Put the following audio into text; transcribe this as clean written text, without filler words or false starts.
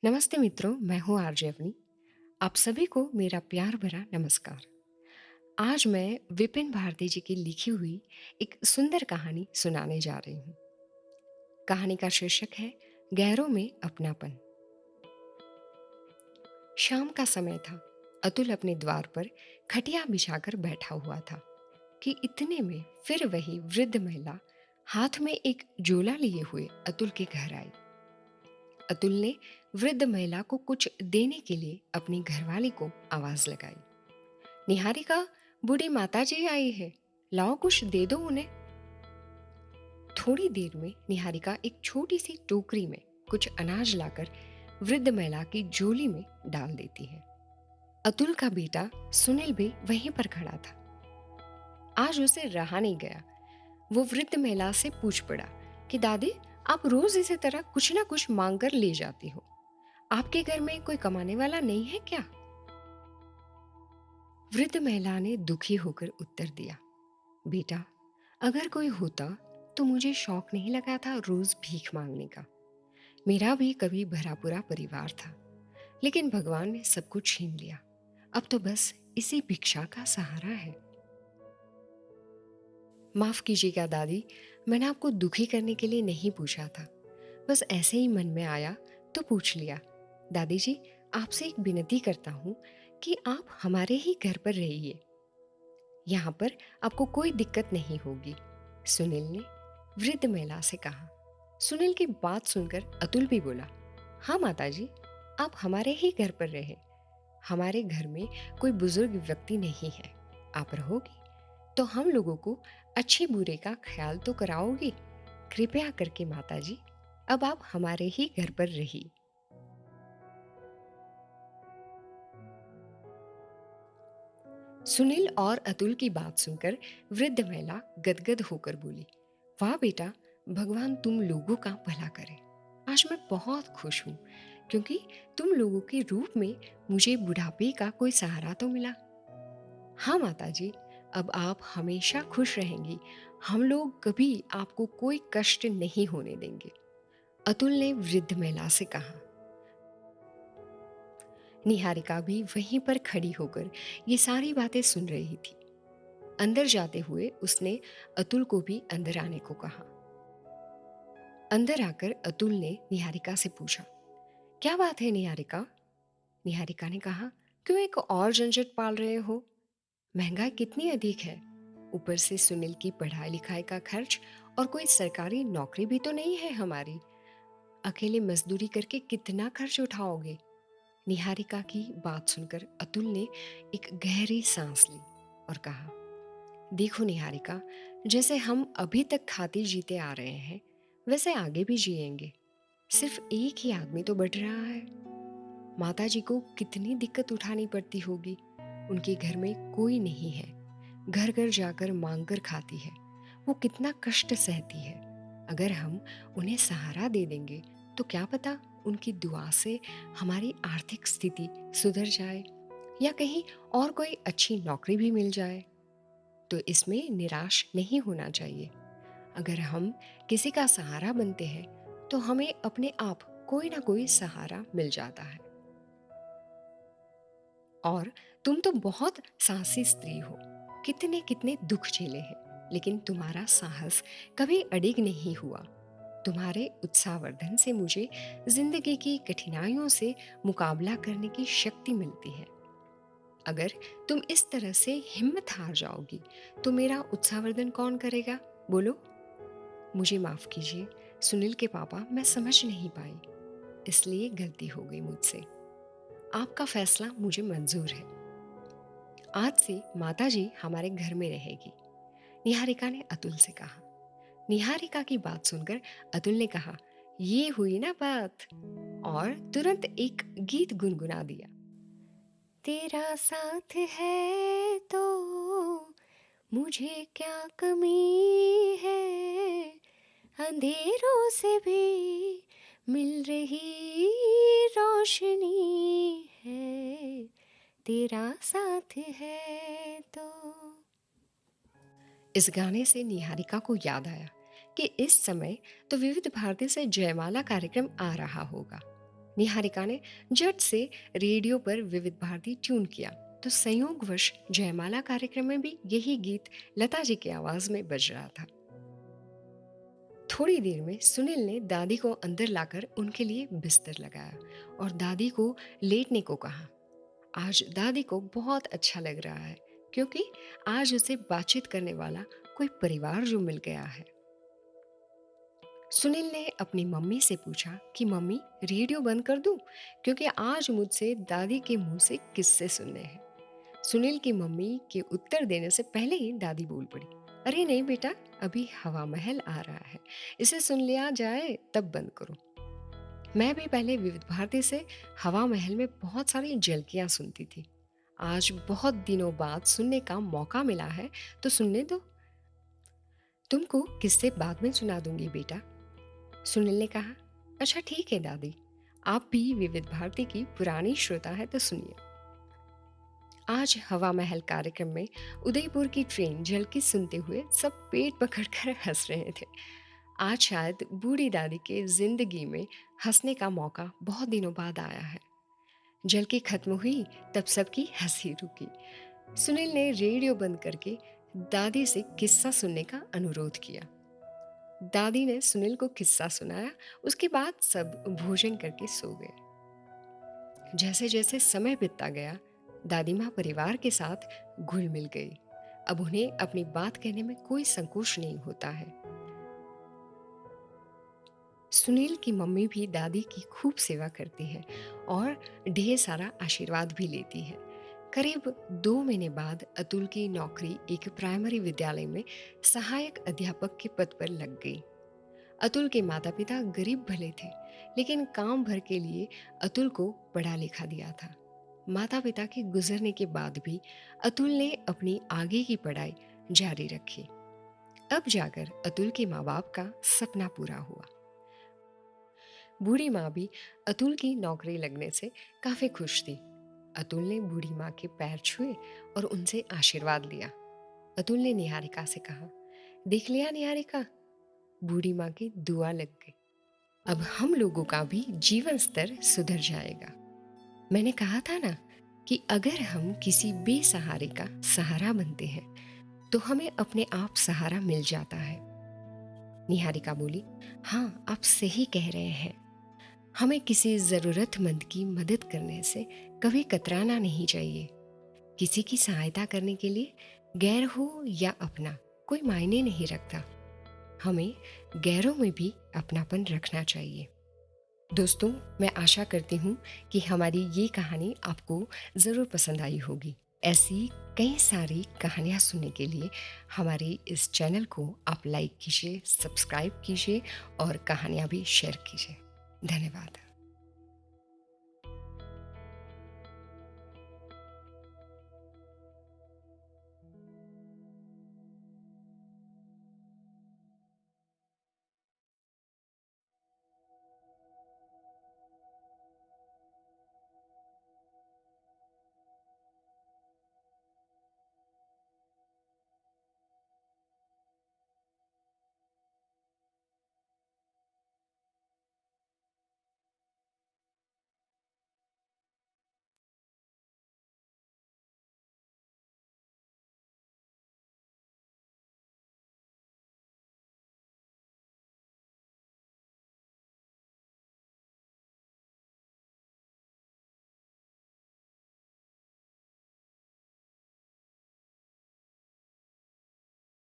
नमस्ते मित्रों, मैं हूँ आरजे अवनी। आप सभी को मेरा प्यार भरा नमस्कार। आज मैं विपिन भारती जी की लिखी हुई एक सुंदर कहानी सुनाने जा रही हूँ। कहानी का शीर्षक है गैरों में अपनापन। शाम का समय था। अतुल अपने द्वार पर खटिया बिछाकर बैठा हुआ था कि इतने में फिर वही वृद्ध महिला हाथ में एक झोला लिए हुए अतुल के घर आई। अतुल ने वृद्ध महिला को कुछ देने के लिए अपनी घरवाली को आवाज लगाई। निहारिका, बूढ़ी माताजी आई है, लाओ कुछ दे दो उन्हें। थोड़ी देर में निहारिका एक छोटी सी टोकरी में कुछ अनाज लाकर वृद्ध महिला की झोली में डाल देती है। अतुल का बेटा सुनील भी वहीं पर खड़ा था। आज उसे रहा नहीं गया। वो वृद्ध महिला से पूछ पड़ा कि दादी, आप रोज इसी तरह कुछ ना कुछ मांग कर ले जाती हो। आपके घर में कोई कमाने वाला नहीं है क्या? वृद्ध महिला ने दुखी होकर उत्तर दिया, बेटा, अगर कोई होता तो मुझे शौक नहीं लगा था रोज भीख मांगने का। मेरा भी कभी भरा पूरा परिवार था, लेकिन भगवान ने सब कुछ छीन लिया। अब तो बस इसी भिक्षा का सहारा है। माफ कीजिएगा दादी, मैंने आपको दुखी करने के लिए नहीं पूछा था। बस ऐसे ही मन में आया तो पूछ लिया। दादी जी, आपसे एक विनती करता हूँ कि आप हमारे ही घर पर रहिए। यहाँ पर आपको कोई दिक्कत नहीं होगी, सुनील ने वृद्ध महिला से कहा। सुनील की बात सुनकर अतुल भी बोला, हाँ माताजी, आप हमारे ही घर पर रहे। हमारे घर में कोई बुजुर्ग व्यक्ति नहीं है। आप रहोगी तो हम लोगों को अच्छे बुरे का ख्याल तो कराओगी। कृपया करके माताजी, अब आप हमारे ही घर पर रहिए। सुनील और अतुल की बात सुनकर वृद्ध महिला गदगद होकर बोली, वाह बेटा, भगवान तुम लोगों का भला करे। आज मैं बहुत खुश हूँ क्योंकि तुम लोगों के रूप में मुझे बुढ़ापे का कोई सहारा तो मिला। हाँ माताजी, अब आप हमेशा खुश रहेंगी। हम लोग कभी आपको कोई कष्ट नहीं होने देंगे, अतुल ने वृद्ध महिला से कहा। निहारिका भी वहीं पर खड़ी होकर ये सारी बातें सुन रही थी। अंदर जाते हुए उसने अतुल को भी अंदर आने को कहा। अंदर आकर अतुल ने निहारिका से पूछा, क्या बात है निहारिका? निहारिका ने कहा, क्यों एक और झंझट पाल रहे हो? महंगाई कितनी अधिक है। ऊपर से सुनील की पढ़ाई लिखाई का खर्च, और कोई सरकारी नौकरी भी तो नहीं है हमारी। अकेले मजदूरी करके कितना खर्च उठाओगे? निहारिका की बात सुनकर अतुल ने एक गहरी सांस ली और कहा, देखो निहारिका, जैसे हम अभी तक खाते जीते आ रहे हैं वैसे आगे भी जिएंगे। सिर्फ एक ही आदमी तो बढ़ रहा है। माता जी को कितनी दिक्कत उठानी पड़ती होगी। उनके घर में कोई नहीं है, घर घर जाकर मांग कर खाती है। वो कितना कष्ट सहती है। अगर हम उन्हें सहारा दे देंगे तो क्या पता उनकी दुआ से हमारी आर्थिक स्थिति सुधर जाए या कहीं और कोई अच्छी नौकरी भी मिल जाए। तो इसमें निराश नहीं होना चाहिए। अगर हम किसी का सहारा बनते हैं तो हमें अपने आप कोई ना कोई सहारा मिल जाता है। और तुम तो बहुत साहसी स्त्री हो, कितने कितने दुख झेले हैं, लेकिन तुम्हारा साहस कभी अडिग नहीं हुआ। तुम्हारे उत्साहवर्धन से मुझे जिंदगी की कठिनाइयों से मुकाबला करने की शक्ति मिलती है। अगर तुम इस तरह से हिम्मत हार जाओगी तो मेरा उत्साहवर्धन कौन करेगा, बोलो? मुझे माफ कीजिए सुनील के पापा, मैं समझ नहीं पाई, इसलिए गलती हो गई मुझसे। आपका फैसला मुझे मंजूर है। आज से माताजी हमारे घर में रहेगी, निहारिका ने अतुल से कहा। निहारिका की बात सुनकर अतुल ने कहा, ये हुई ना बात, और तुरंत एक गीत गुनगुना दिया। तेरा साथ है तो मुझे क्या कमी है, अंधेरों से भी मिल रही रोशनी है, तेरा साथ है तो। इस गाने से निहारिका को याद आया कि इस समय तो विविध भारती से जयमाला कार्यक्रम आ रहा होगा। निहारिका ने झट से रेडियो पर विविध भारती ट्यून किया तो संयोगवश जयमाला कार्यक्रम में भी यही गीत लता जी की आवाज में बज रहा था। थोड़ी देर में सुनील ने दादी को अंदर लाकर उनके लिए बिस्तर लगाया और दादी को लेटने को कहा। आज दादी को बहुत अच्छा लग रहा है क्योंकि आज उसे बातचीत करने वाला कोई परिवार जो मिल गया है। सुनील ने अपनी मम्मी से पूछा कि मम्मी रेडियो बंद कर दूं क्योंकि आज मुझसे दादी के मुंह से किस्से सुनने हैं। सुनील की मम्मी के उत्तर देने से पहले ही दादी बोल पड़ी, अरे नहीं बेटा, अभी हवा महल आ रहा है, इसे सुन लिया जाए तब बंद करो। मैं भी पहले विविध भारती से हवा महल में बहुत सारी झलकियां सुनती थी। आज बहुत दिनों बाद सुनने का मौका मिला है तो सुनने दो। तुमको किस्से बाद में सुना दूंगी बेटा, सुनील ने कहा। अच्छा ठीक है दादी, आप भी विविध भारती की पुरानी श्रोता है तो सुनिए। आज हवा महल कार्यक्रम में उदयपुर की ट्रेन झलकी सुनते हुए सब पेट पकड़कर हंस रहे थे। आज शायद बूढ़ी दादी के जिंदगी में हंसने का मौका बहुत दिनों बाद आया है। झलकी खत्म हुई तब सबकी हंसी रुकी। सुनील ने रेडियो बंद करके दादी से किस्सा सुनने का अनुरोध किया। दादी ने सुनील को किस्सा सुनाया। उसके बाद सब भोजन करके सो गए। जैसे जैसे समय बीतता गया दादी माँ परिवार के साथ घुल मिल गई। अब उन्हें अपनी बात कहने में कोई संकोच नहीं होता है। सुनील की मम्मी भी दादी की खूब सेवा करती है और ढेर सारा आशीर्वाद भी लेती है। करीब 2 महीने बाद अतुल की नौकरी एक प्राइमरी विद्यालय में सहायक अध्यापक के पद पर लग गई। अतुल के माता पिता गरीब भले थे, लेकिन काम भर के लिए अतुल को पढ़ा लिखा दिया था। माता पिता के गुजरने के बाद भी अतुल ने अपनी आगे की पढ़ाई जारी रखी। अब जाकर अतुल के माँ बाप का सपना पूरा हुआ। बूढ़ी माँ भी अतुल की नौकरी लगने से काफी खुश थी। अतुल ने बूढ़ी माँ के पैर छुए और उनसे आशीर्वाद लिया। अतुल ने निहारिका से कहा, देख लिया निहारिका, बूढ़ी माँ की दुआ लग गई। अब हम लोगों का भी जीवन स्तर सुधर जाएगा। मैंने कहा था ना कि अगर हम किसी बेसहारे का सहारा बनते हैं तो हमें अपने आप सहारा मिल जाता है। निहारिका बोली, हाँ आप सही कह रहे हैं। हमें किसी जरूरतमंद की मदद करने से कभी कतराना नहीं चाहिए। किसी की सहायता करने के लिए गैर हो या अपना कोई मायने नहीं रखता। हमें गैरों में भी अपनापन रखना चाहिए। दोस्तों, मैं आशा करती हूँ कि हमारी ये कहानी आपको ज़रूर पसंद आई होगी। ऐसी कई सारी कहानियाँ सुनने के लिए हमारे इस चैनल को आप लाइक कीजिए, सब्सक्राइब कीजिए और कहानियाँ भी शेयर कीजिए। धन्यवाद।